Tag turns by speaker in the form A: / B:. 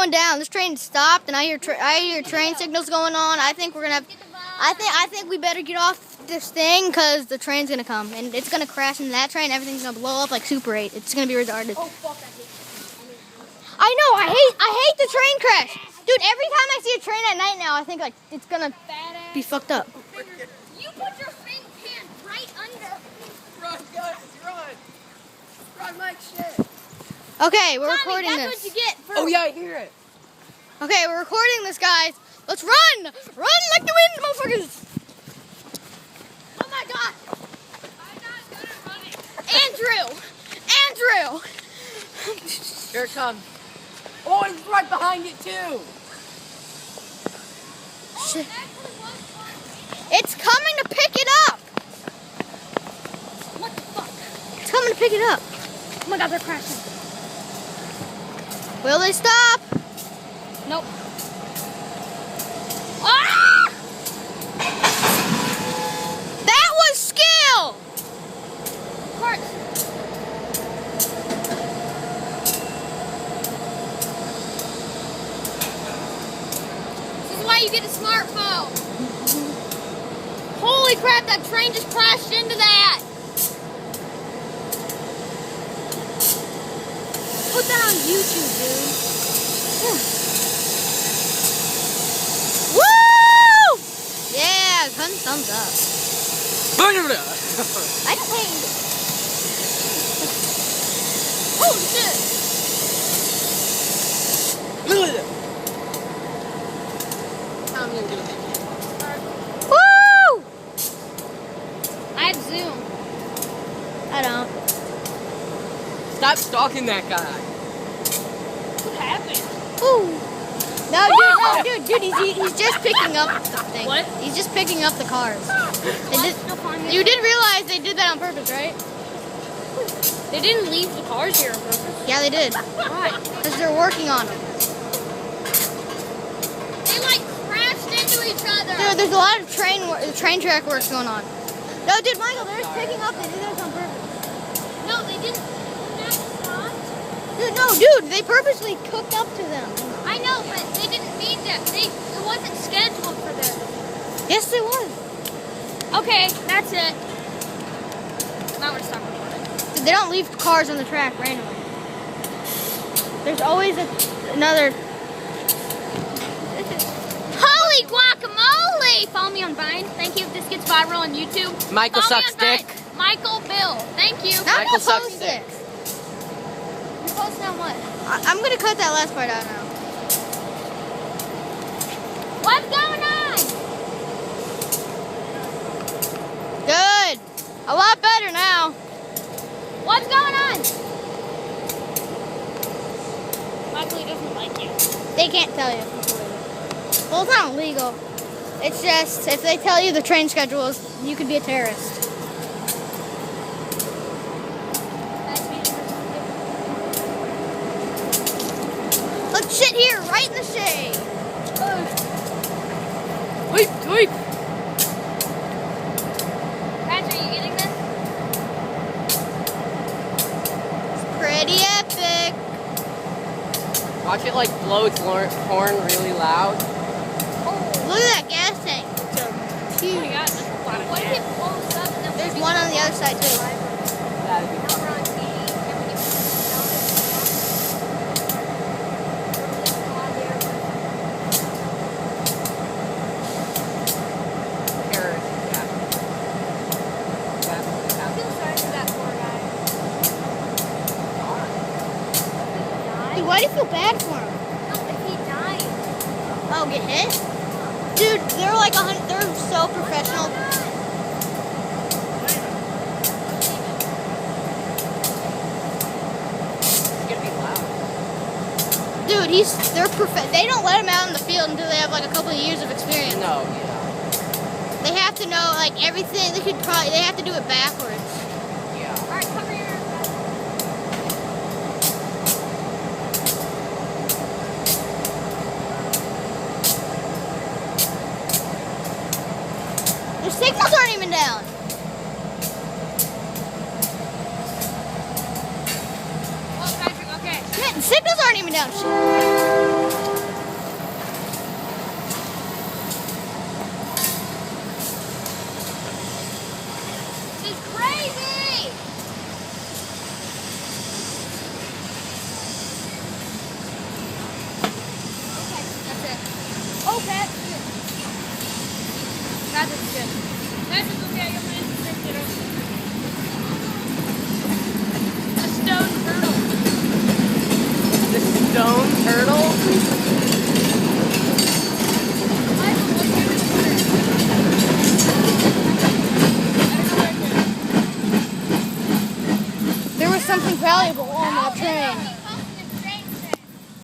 A: going down. This train stopped, and I hear train signals going on. I think we're gonna have. I think we better get off this thing because the train's gonna come and it's gonna crash into that train. Everything's gonna blow up like Super 8. It's gonna be retarded.
B: Oh fuck!
A: I know. I hate the train crash, dude. Every time I see a train at night now, I think like it's gonna be fucked up.
B: You put your thing pan right under.
C: Run, guys, run! Run like shit!
A: Okay, we're
B: Tommy,
A: recording
B: that's
A: this.
B: what you get for
C: Oh yeah, I hear it.
A: Okay, we're recording this, guys. Let's run! Run like the wind, motherfuckers!
B: Oh my god!
C: I'm not good at running.
A: Andrew!
C: Here it comes. Oh, it's right behind it too.
A: Shit. It's coming to pick it up!
B: What the fuck?
A: It's coming to pick it up.
B: Oh my god, they're crashing.
A: Will they stop?
B: Nope. Ah!
A: That was skill!
B: Of course. This is why you get a smartphone. Holy crap, that train just crashed into that. Put that on YouTube, dude.
A: Woo! Yeah, thumbs up. I hate it.
B: Oh shit.
C: I'm gonna do it.
A: Woo!
B: I have Zoom.
A: I don't.
C: Stop stalking that guy.
B: What happened?
A: Woo! No, dude, he's just picking up the thing.
B: What?
A: He's just picking up the cars.
B: Still finding
A: You did realize they did that on purpose, right?
B: They didn't leave the cars here on purpose.
A: Yeah, they did.
B: Why?
A: Because they're working on them.
B: They like crashed into each other.
A: There's a lot of train track work going on. No, dude, Michael, they're just picking up. They did that on purpose.
B: No, they didn't.
A: Dude, they purposely cooked up to them.
B: I know, but they didn't mean that. It wasn't scheduled for this.
A: Yes, it was.
B: Okay, that's it. Now we're stuck recording.
A: Dude, they don't leave cars on the track randomly. There's always another.
B: Holy guacamole! Follow me on Vine. Thank you if this gets viral on YouTube.
C: Michael
B: Follow me
C: sucks
B: on Vine.
C: dick.
B: Michael Bill. Thank you.
A: I'm
C: Michael
A: gonna
C: sucks
A: post
C: dick.
A: it. You're posting on what? I'm gonna cut that last part out now.
B: What's going on?
A: Good. A lot better now.
B: What's going on? Michael, he doesn't like you.
A: They can't tell you. Well, it's not illegal. It's just if they tell you the train schedules, you could be a terrorist. Let's sit here right in the shade.
C: Tweet.
B: Patrick, are you getting this?
A: It's pretty epic.
C: Watch it like blow its horn really loud.
A: Look at that gas tank. It's
B: Oh
A: huge.
B: my god, that's a lot of What if it blows up and then
A: There's one on the other side too.
C: That'd be
B: Now we're on TV. Can we get
C: terrorist. Yeah.
B: I feel sorry for that poor guy.
A: Dude, why do you feel bad for him?
B: No, if he died.
A: Oh, get hit? Dude, they're like they're so professional.
C: It's gonna be loud.
A: Dude, they don't let him out in the field until they have like a couple of years of experience.
C: No, yeah.
A: They have to know like everything. They have to do it backwards.
C: Yeah.
B: Alright, cover your...
A: Their signals aren't even down.
B: Oh, Patrick, okay.
A: Man, the signals aren't even down. Shit.
B: Pat? Patrick's good. Patrick's okay. You'll manage to pick it up. A stone turtle.
C: The stone turtle?
B: Michael, look at it.
A: There was something valuable.